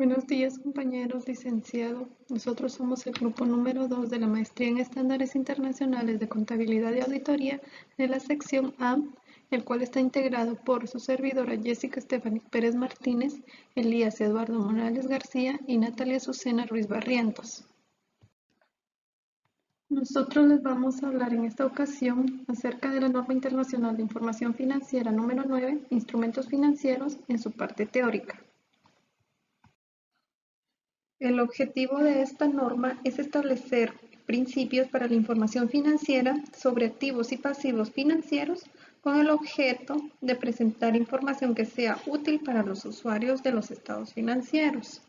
Buenos días, compañeros, licenciado. Nosotros somos el grupo número 2 de la Maestría en Estándares Internacionales de Contabilidad y Auditoría de la sección A, el cual está integrado por su servidora Jessica Stephanie Pérez Martínez, Elías Eduardo Morales García y Natalia Azucena Ruiz Barrientos. Nosotros les vamos a hablar en esta ocasión acerca de la norma internacional de información financiera número 9, instrumentos financieros, en su parte teórica. El objetivo de esta norma es establecer principios para la información financiera sobre activos y pasivos financieros con el objeto de presentar información que sea útil para los usuarios de los estados financieros.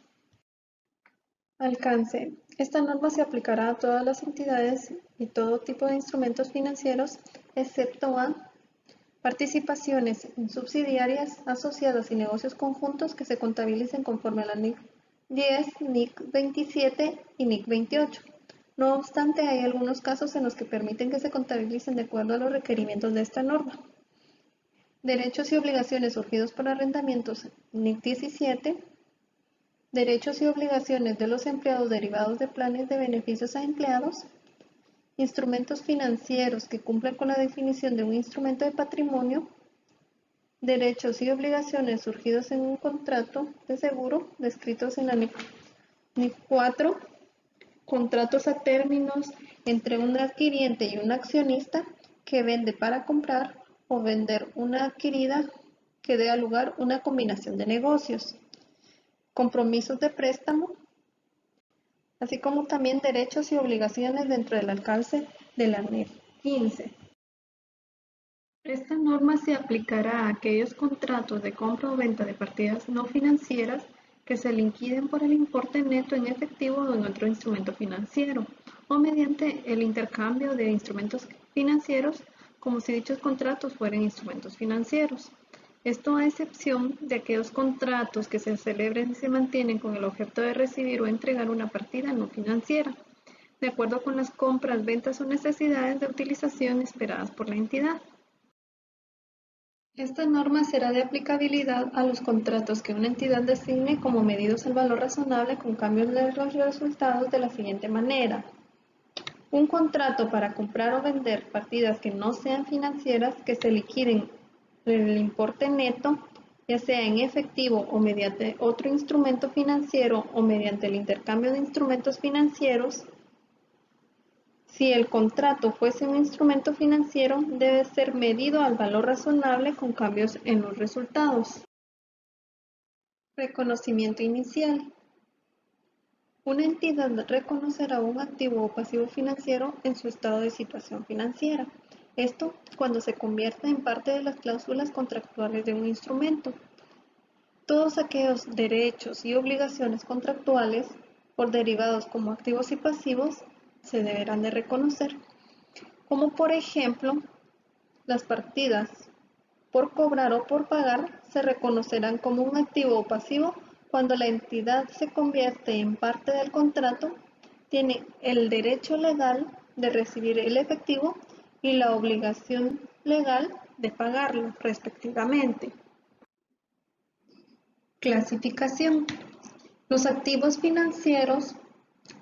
Alcance. Esta norma se aplicará a todas las entidades y todo tipo de instrumentos financieros, excepto a participaciones en subsidiarias, asociadas y negocios conjuntos que se contabilicen conforme a la NIC 10, NIC 27 y NIC 28. No obstante, hay algunos casos en los que permiten que se contabilicen de acuerdo a los requerimientos de esta norma. Derechos y obligaciones surgidos por arrendamientos, NIC 17. Derechos y obligaciones de los empleados derivados de planes de beneficios a empleados. Instrumentos financieros que cumplen con la definición de un instrumento de patrimonio. Derechos y obligaciones surgidos en un contrato de seguro descritos en la NIC 4. Contratos a términos entre un adquiriente y un accionista que vende para comprar o vender una adquirida que dé a lugar una combinación de negocios. Compromisos de préstamo, así como también derechos y obligaciones dentro del alcance de la NIC 15. Esta norma se aplicará a aquellos contratos de compra o venta de partidas no financieras que se liquiden por el importe neto en efectivo o en otro instrumento financiero, o mediante el intercambio de instrumentos financieros, como si dichos contratos fueran instrumentos financieros. Esto a excepción de aquellos contratos que se celebren y se mantienen con el objeto de recibir o entregar una partida no financiera, de acuerdo con las compras, ventas o necesidades de utilización esperadas por la entidad. Esta norma será de aplicabilidad a los contratos que una entidad designe como medidos al valor razonable con cambios de los resultados de la siguiente manera. Un contrato para comprar o vender partidas que no sean financieras que se liquiden el importe neto, ya sea en efectivo o mediante otro instrumento financiero o mediante el intercambio de instrumentos financieros. Si el contrato fuese un instrumento financiero, debe ser medido al valor razonable con cambios en los resultados. Reconocimiento inicial. Una entidad reconocerá un activo o pasivo financiero en su estado de situación financiera. Esto cuando se convierte en parte de las cláusulas contractuales de un instrumento. Todos aquellos derechos y obligaciones contractuales, por derivados como activos y pasivos, se deberán de reconocer, como por ejemplo, las partidas por cobrar o por pagar se reconocerán como un activo o pasivo cuando la entidad se convierte en parte del contrato, tiene el derecho legal de recibir el efectivo y la obligación legal de pagarlo, respectivamente. Clasificación. Los activos financieros.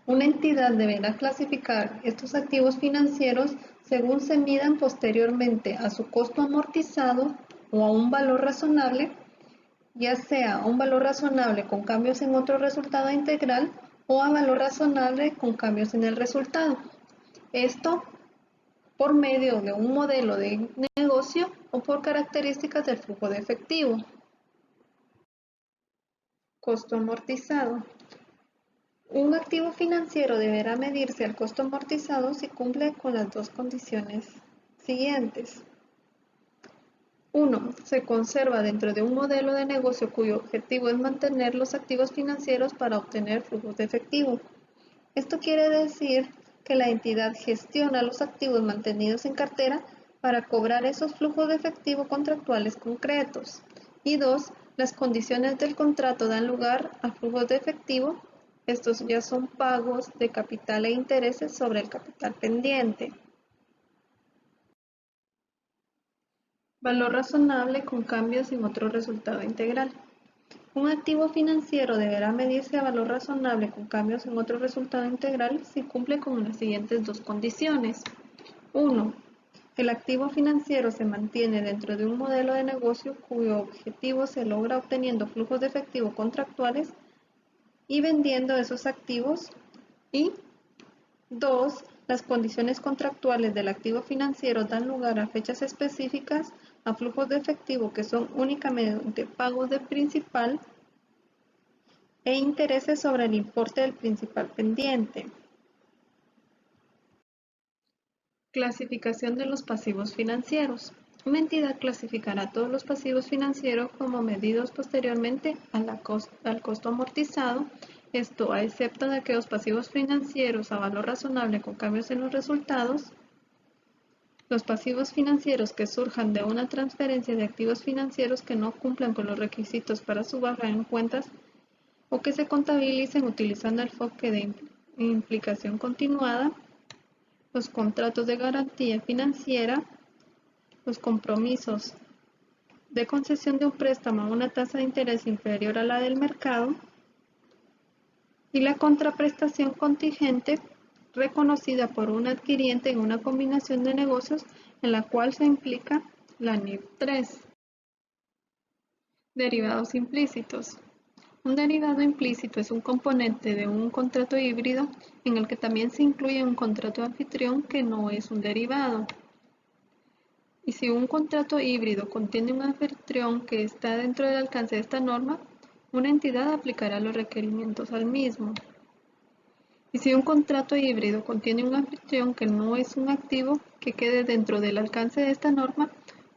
Una entidad deberá clasificar estos activos financieros según se midan posteriormente a su costo amortizado o a un valor razonable, ya sea a un valor razonable con cambios en otro resultado integral o a valor razonable con cambios en el resultado. Esto por medio de un modelo de negocio o por características del flujo de efectivo. Costo amortizado. Un activo financiero deberá medirse al costo amortizado si cumple con las dos condiciones siguientes. 1. Se conserva dentro de un modelo de negocio cuyo objetivo es mantener los activos financieros para obtener flujos de efectivo. Esto quiere decir que la entidad gestiona los activos mantenidos en cartera para cobrar esos flujos de efectivo contractuales concretos. Y 2. Las condiciones del contrato dan lugar a flujos de efectivo. Estos ya son pagos de capital e intereses sobre el capital pendiente. Valor razonable con cambios en otro resultado integral. Un activo financiero deberá medirse a valor razonable con cambios en otro resultado integral si cumple con las siguientes dos condiciones. 1. El activo financiero se mantiene dentro de un modelo de negocio cuyo objetivo se logra obteniendo flujos de efectivo contractuales y vendiendo esos activos. Y 2. Las condiciones contractuales del activo financiero dan lugar a fechas específicas a flujos de efectivo que son únicamente pagos de principal e intereses sobre el importe del principal pendiente. Clasificación de los pasivos financieros. Una entidad clasificará todos los pasivos financieros como medidos posteriormente al costo amortizado, esto a excepto de aquellos pasivos financieros a valor razonable con cambios en los resultados. Los pasivos financieros que surjan de una transferencia de activos financieros que no cumplan con los requisitos para su baja en cuentas o que se contabilicen utilizando el enfoque de implicación continuada, los contratos de garantía financiera, los compromisos de concesión de un préstamo a una tasa de interés inferior a la del mercado y la contraprestación contingente reconocida por un adquiriente en una combinación de negocios en la cual se implica la NIF 3. Derivados implícitos. Un derivado implícito es un componente de un contrato híbrido en el que también se incluye un contrato anfitrión que no es un derivado. Y si un contrato híbrido contiene un anfitrión que está dentro del alcance de esta norma, una entidad aplicará los requerimientos al mismo. Y si un contrato híbrido contiene un anfitrión que no es un activo que quede dentro del alcance de esta norma,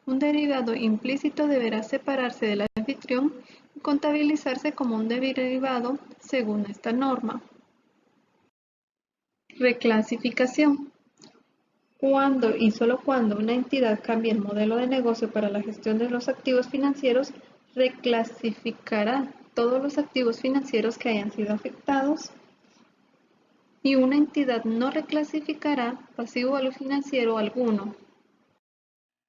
un derivado implícito deberá separarse del anfitrión y contabilizarse como un derivado según esta norma. Reclasificación. Cuando y solo cuando una entidad cambie el modelo de negocio para la gestión de los activos financieros, reclasificará todos los activos financieros que hayan sido afectados y una entidad no reclasificará pasivo financiero alguno.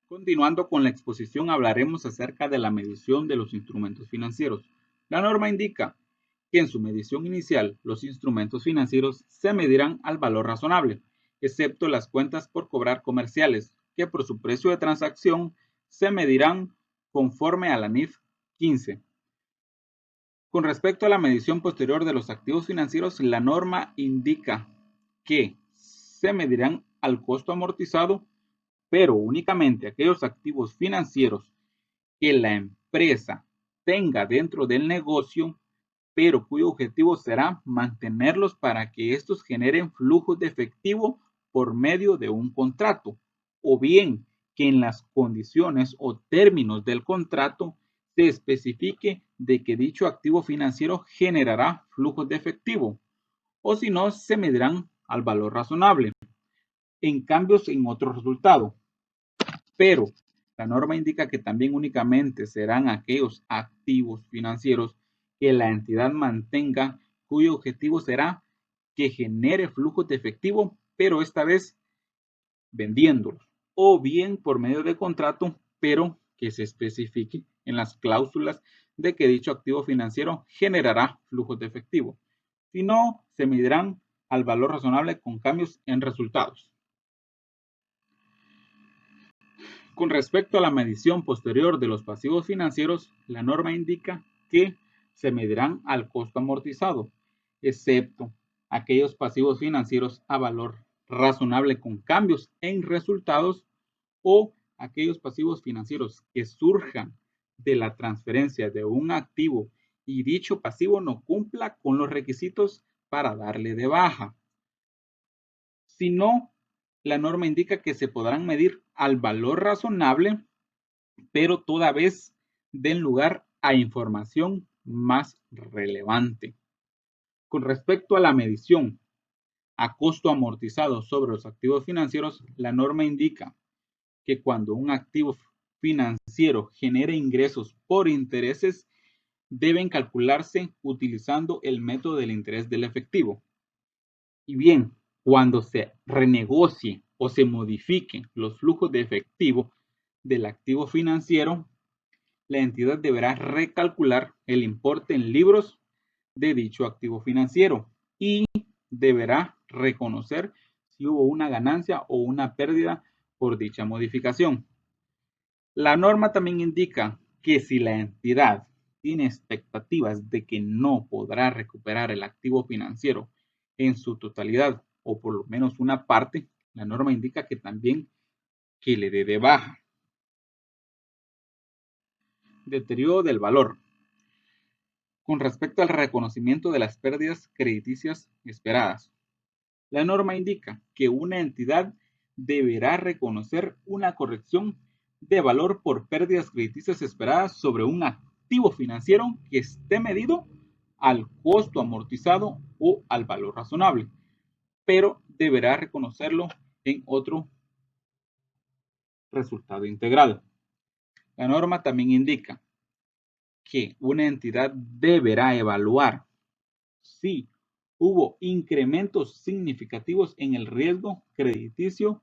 Continuando con la exposición, hablaremos acerca de la medición de los instrumentos financieros. La norma indica que en su medición inicial los instrumentos financieros se medirán al valor razonable, excepto las cuentas por cobrar comerciales, que por su precio de transacción se medirán conforme a la NIF 15. Con respecto a la medición posterior de los activos financieros, la norma indica que se medirán al costo amortizado, pero únicamente aquellos activos financieros que la empresa tenga dentro del negocio, pero cuyo objetivo será mantenerlos para que estos generen flujos de efectivo por medio de un contrato, o bien que en las condiciones o términos del contrato se especifique de que dicho activo financiero generará flujos de efectivo, o si no, se medirán al valor razonable en cambios en otro resultado. Pero la norma indica que también únicamente serán aquellos activos financieros que la entidad mantenga, cuyo objetivo será que genere flujos de efectivo, pero esta vez vendiéndolos, o bien por medio de contrato, pero que se especifique en las cláusulas de que dicho activo financiero generará flujos de efectivo. Si no, se medirán al valor razonable con cambios en resultados. Con respecto a la medición posterior de los pasivos financieros, la norma indica que se medirán al costo amortizado, excepto aquellos pasivos financieros a valor razonable con cambios en resultados o aquellos pasivos financieros que surjan de la transferencia de un activo y dicho pasivo no cumpla con los requisitos para darle de baja. Si no, la norma indica que se podrán medir al valor razonable, pero toda vez den lugar a información más relevante. Con respecto a la medición a costo amortizado sobre los activos financieros, la norma indica que cuando un activo financiero genere ingresos por intereses, deben calcularse utilizando el método del interés del efectivo. Y bien, cuando se renegocie o se modifiquen los flujos de efectivo del activo financiero, la entidad deberá recalcular el importe en libros de dicho activo financiero y deberá reconocer si hubo una ganancia o una pérdida por dicha modificación. La norma también indica que si la entidad tiene expectativas de que no podrá recuperar el activo financiero en su totalidad o por lo menos una parte, la norma indica que también que le dé de baja. Deterioro del valor. Con respecto al reconocimiento de las pérdidas crediticias esperadas, la norma indica que una entidad deberá reconocer una corrección de valor por pérdidas crediticias esperadas sobre un activo financiero que esté medido al costo amortizado o al valor razonable, pero deberá reconocerlo en otro resultado integral. La norma también indica que una entidad deberá evaluar si hubo incrementos significativos en el riesgo crediticio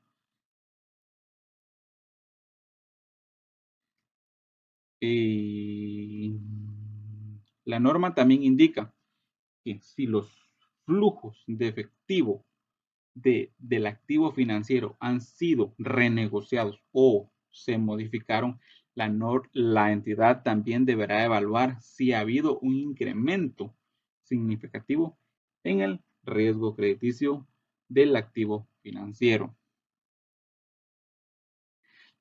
la norma también indica que si los flujos de efectivo del activo financiero han sido renegociados o se modificaron, la entidad también deberá evaluar si ha habido un incremento significativo en el riesgo crediticio del activo financiero.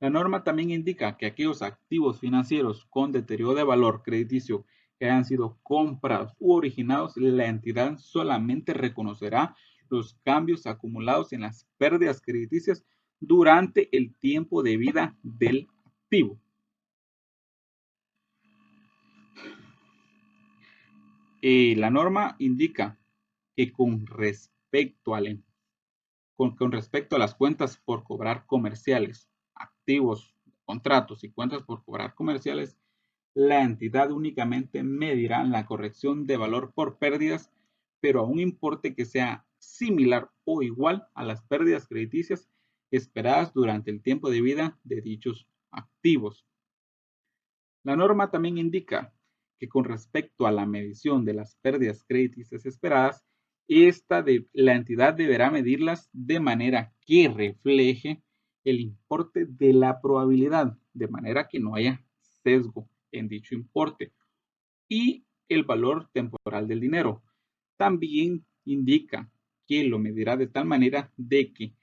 La norma también indica que aquellos activos financieros con deterioro de valor crediticio que hayan sido comprados u originados, la entidad solamente reconocerá los cambios acumulados en las pérdidas crediticias durante el tiempo de vida del activo. La norma indica que con respecto a las cuentas por cobrar comerciales, activos, contratos y cuentas por cobrar comerciales, la entidad únicamente medirá la corrección de valor por pérdidas, pero a un importe que sea similar o igual a las pérdidas crediticias esperadas durante el tiempo de vida de dichos activos. La norma también indica que con respecto a la medición de las pérdidas crediticias esperadas, la entidad deberá medirlas de manera que refleje el importe de la probabilidad, de manera que no haya sesgo en dicho importe, y el valor temporal del dinero. También indica que lo medirá de tal manera de que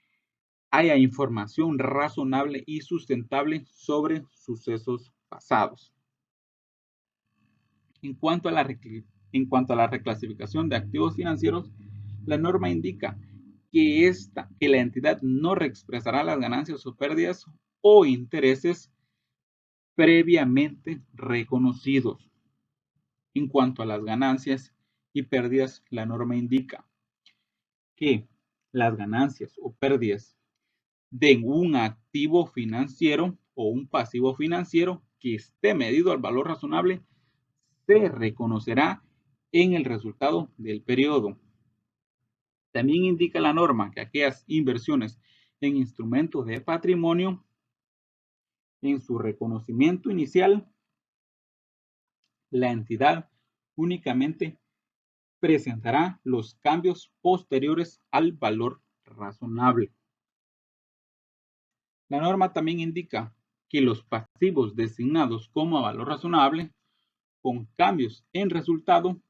haya información razonable y sustentable sobre sucesos pasados. En cuanto a la reclasificación de activos financieros, la norma indica que la entidad no reexpresará las ganancias o pérdidas o intereses previamente reconocidos. En cuanto a las ganancias y pérdidas, la norma indica que las ganancias o pérdidas de un activo financiero o un pasivo financiero que esté medido al valor razonable se reconocerá en el resultado del periodo. También indica la norma que aquellas inversiones en instrumentos de patrimonio, en su reconocimiento inicial, la entidad únicamente presentará los cambios posteriores al valor razonable. La norma también indica que los pasivos designados como a valor razonable, con cambios en resultado,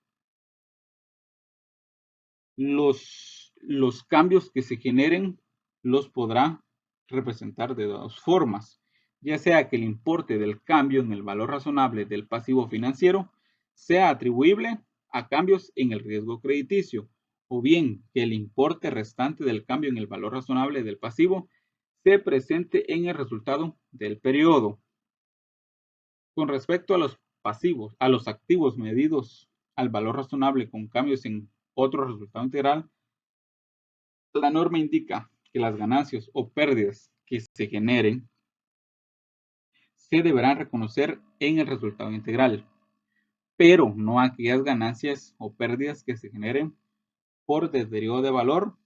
los cambios que se generen los podrá representar de dos formas, ya sea que el importe del cambio en el valor razonable del pasivo financiero sea atribuible a cambios en el riesgo crediticio, o bien que el importe restante del cambio en el valor razonable del pasivo se presente en el resultado del periodo. Con respecto a los pasivos, a los activos medidos al valor razonable con cambios en otro resultado integral, la norma indica que las ganancias o pérdidas que se generen se deberán reconocer en el resultado integral, pero no aquellas ganancias o pérdidas que se generen por deterioro de valor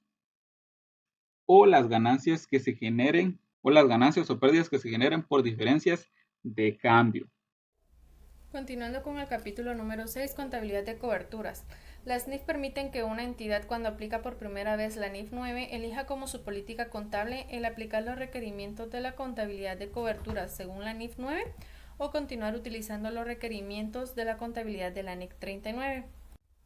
o las ganancias que se generen o las ganancias o pérdidas que se generen por diferencias de cambio. Continuando con el capítulo número 6, contabilidad de coberturas. Las NIF permiten que una entidad, cuando aplica por primera vez la NIF 9, elija como su política contable el aplicar los requerimientos de la contabilidad de coberturas según la NIF 9 o continuar utilizando los requerimientos de la contabilidad de la NIF 39.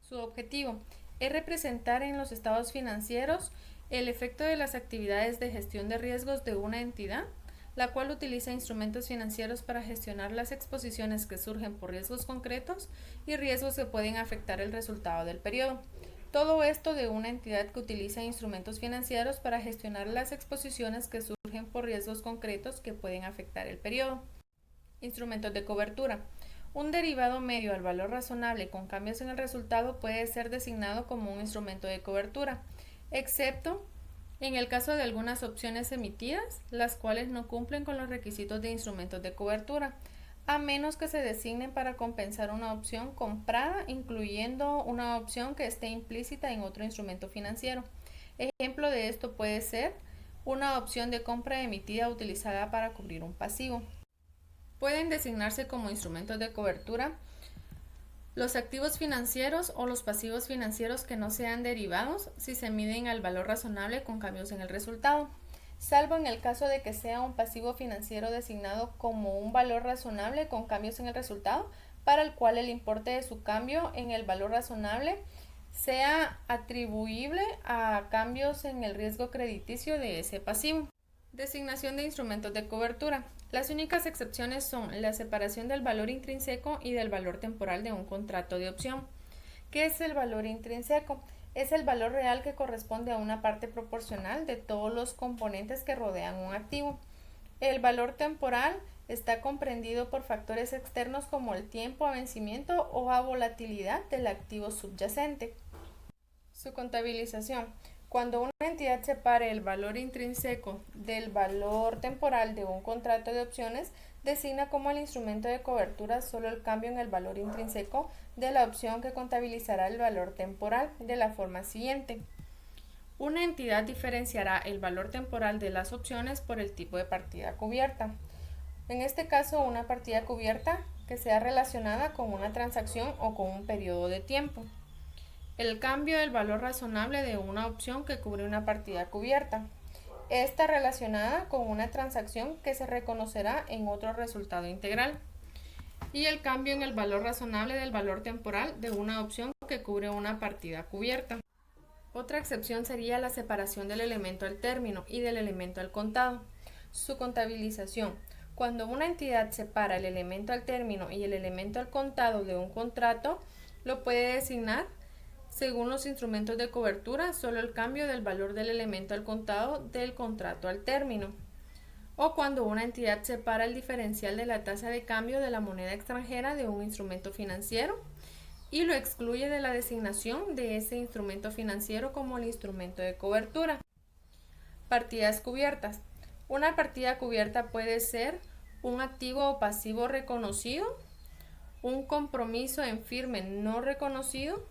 Su objetivo es representar en los estados financieros el efecto de las actividades de gestión de riesgos de una entidad, la cual utiliza instrumentos financieros para gestionar las exposiciones que surgen por riesgos concretos y riesgos que pueden afectar el resultado del periodo. Todo esto de una entidad que utiliza instrumentos financieros para gestionar las exposiciones que surgen por riesgos concretos que pueden afectar el periodo. Instrumentos de cobertura. Un derivado medio al valor razonable con cambios en el resultado puede ser designado como un instrumento de cobertura, excepto en el caso de algunas opciones emitidas, las cuales no cumplen con los requisitos de instrumentos de cobertura, a menos que se designen para compensar una opción comprada, incluyendo una opción que esté implícita en otro instrumento financiero. Ejemplo de esto puede ser una opción de compra emitida utilizada para cubrir un pasivo. Pueden designarse como instrumentos de cobertura los activos financieros o los pasivos financieros que no sean derivados si se miden al valor razonable con cambios en el resultado, salvo en el caso de que sea un pasivo financiero designado como un valor razonable con cambios en el resultado, para el cual el importe de su cambio en el valor razonable sea atribuible a cambios en el riesgo crediticio de ese pasivo. Designación de instrumentos de cobertura. Las únicas excepciones son la separación del valor intrínseco y del valor temporal de un contrato de opción. ¿Qué es el valor intrínseco? Es el valor real que corresponde a una parte proporcional de todos los componentes que rodean un activo. El valor temporal está comprendido por factores externos como el tiempo a vencimiento o a volatilidad del activo subyacente. Su contabilización. Cuando una entidad separe el valor intrínseco del valor temporal de un contrato de opciones, designa como el instrumento de cobertura solo el cambio en el valor intrínseco de la opción que contabilizará el valor temporal de la forma siguiente. Una entidad diferenciará el valor temporal de las opciones por el tipo de partida cubierta. En este caso, una partida cubierta que sea relacionada con una transacción o con un periodo de tiempo. El cambio del valor razonable de una opción que cubre una partida cubierta. Está relacionada con una transacción que se reconocerá en otro resultado integral. Y el cambio en el valor razonable del valor temporal de una opción que cubre una partida cubierta. Otra excepción sería la separación del elemento al término y del elemento al contado. Su contabilización. Cuando una entidad separa el elemento al término y el elemento al contado de un contrato, lo puede designar según los instrumentos de cobertura solo el cambio del valor del elemento al contado del contrato al término. O cuando una entidad separa el diferencial de la tasa de cambio de la moneda extranjera de un instrumento financiero y lo excluye de la designación de ese instrumento financiero como el instrumento de cobertura. Partidas cubiertas. Una partida cubierta puede ser un activo o pasivo reconocido, un compromiso en firme no reconocido,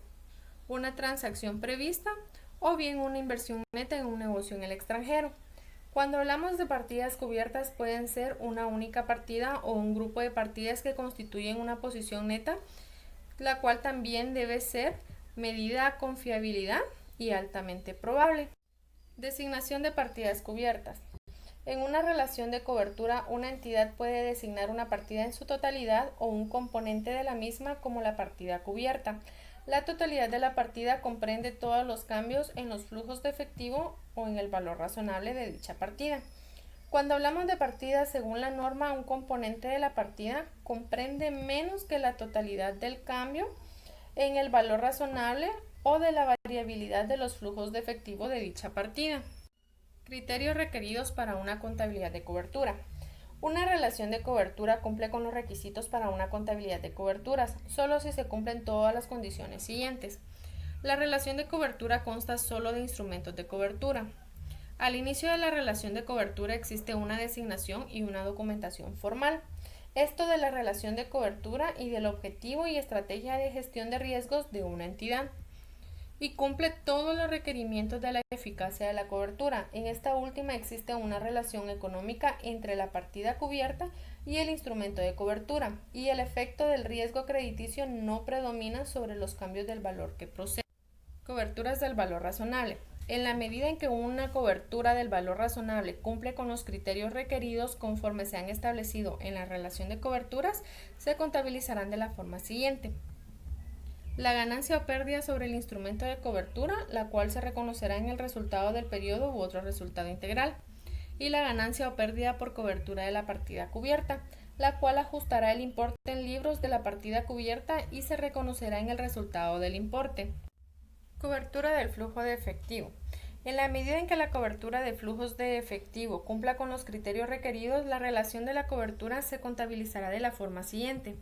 una transacción prevista o bien una inversión neta en un negocio en el extranjero. Cuando hablamos de partidas cubiertas pueden ser una única partida o un grupo de partidas que constituyen una posición neta, la cual también debe ser medida con fiabilidad y altamente probable. Designación de partidas cubiertas. En una relación de cobertura, una entidad puede designar una partida en su totalidad o un componente de la misma como la partida cubierta. La totalidad de la partida comprende todos los cambios en los flujos de efectivo o en el valor razonable de dicha partida. Cuando hablamos de partida, según la norma, un componente de la partida comprende menos que la totalidad del cambio en el valor razonable o de la variabilidad de los flujos de efectivo de dicha partida. Criterios requeridos para una contabilidad de cobertura. Una relación de cobertura cumple con los requisitos para una contabilidad de coberturas, solo si se cumplen todas las condiciones siguientes. La relación de cobertura consta solo de instrumentos de cobertura. Al inicio de la relación de cobertura existe una designación y una documentación formal. Esto de la relación de cobertura y del objetivo y estrategia de gestión de riesgos de una entidad. Y cumple todos los requerimientos de la eficacia de la cobertura. En esta última existe una relación económica entre la partida cubierta y el instrumento de cobertura, y el efecto del riesgo crediticio no predomina sobre los cambios del valor que proceden. Coberturas del valor razonable. En la medida en que una cobertura del valor razonable cumple con los criterios requeridos conforme se han establecido en la relación de coberturas, se contabilizarán de la forma siguiente. La ganancia o pérdida sobre el instrumento de cobertura, la cual se reconocerá en el resultado del periodo u otro resultado integral. Y la ganancia o pérdida por cobertura de la partida cubierta, la cual ajustará el importe en libros de la partida cubierta y se reconocerá en el resultado del importe. Cobertura del flujo de efectivo. En la medida en que la cobertura de flujos de efectivo cumpla con los criterios requeridos, la relación de la cobertura se contabilizará de la forma siguiente.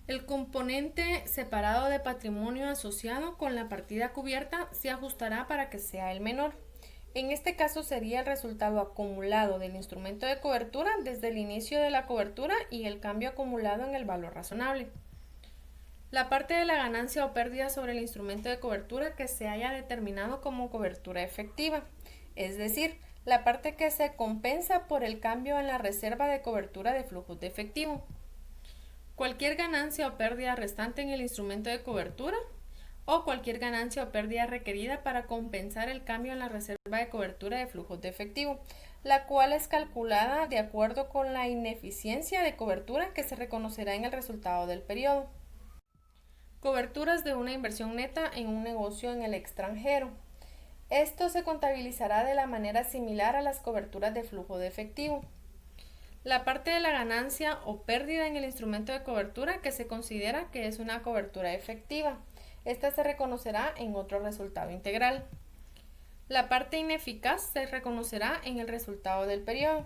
El componente separado de patrimonio asociado con la partida cubierta se ajustará para que sea el menor. En este caso sería el resultado acumulado del instrumento de cobertura desde el inicio de la cobertura y el cambio acumulado en el valor razonable. La parte de la ganancia o pérdida sobre el instrumento de cobertura que se haya determinado como cobertura efectiva, es decir, la parte que se compensa por el cambio en la reserva de cobertura de flujos de efectivo. Cualquier ganancia o pérdida restante en el instrumento de cobertura o cualquier ganancia o pérdida requerida para compensar el cambio en la reserva de cobertura de flujos de efectivo, la cual es calculada de acuerdo con la ineficiencia de cobertura que se reconocerá en el resultado del periodo. Coberturas de una inversión neta en un negocio en el extranjero. Esto se contabilizará de la manera similar a las coberturas de flujo de efectivo. La parte de la ganancia o pérdida en el instrumento de cobertura que se considera que es una cobertura efectiva. Esta se reconocerá en otro resultado integral. La parte ineficaz se reconocerá en el resultado del periodo.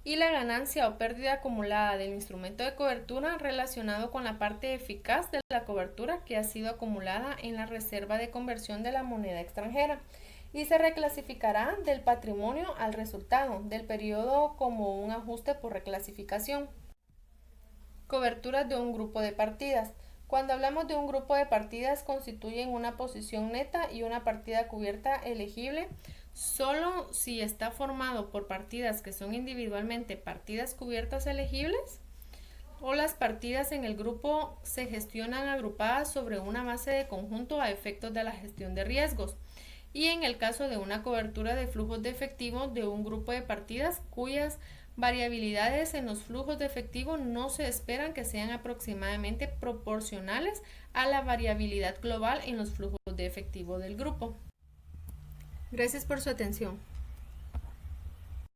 Y la ganancia o pérdida acumulada del instrumento de cobertura relacionado con la parte eficaz de la cobertura que ha sido acumulada en la reserva de conversión de la moneda extranjera y se reclasificará del patrimonio al resultado del periodo como un ajuste por reclasificación. Coberturas de un grupo de partidas. Cuando hablamos de un grupo de partidas constituyen una posición neta y una partida cubierta elegible solo si está formado por partidas que son individualmente partidas cubiertas elegibles o las partidas en el grupo se gestionan agrupadas sobre una base de conjunto a efectos de la gestión de riesgos y en el caso de una cobertura de flujos de efectivo de un grupo de partidas cuyas variabilidades en los flujos de efectivo no se esperan que sean aproximadamente proporcionales a la variabilidad global en los flujos de efectivo del grupo. Gracias por su atención.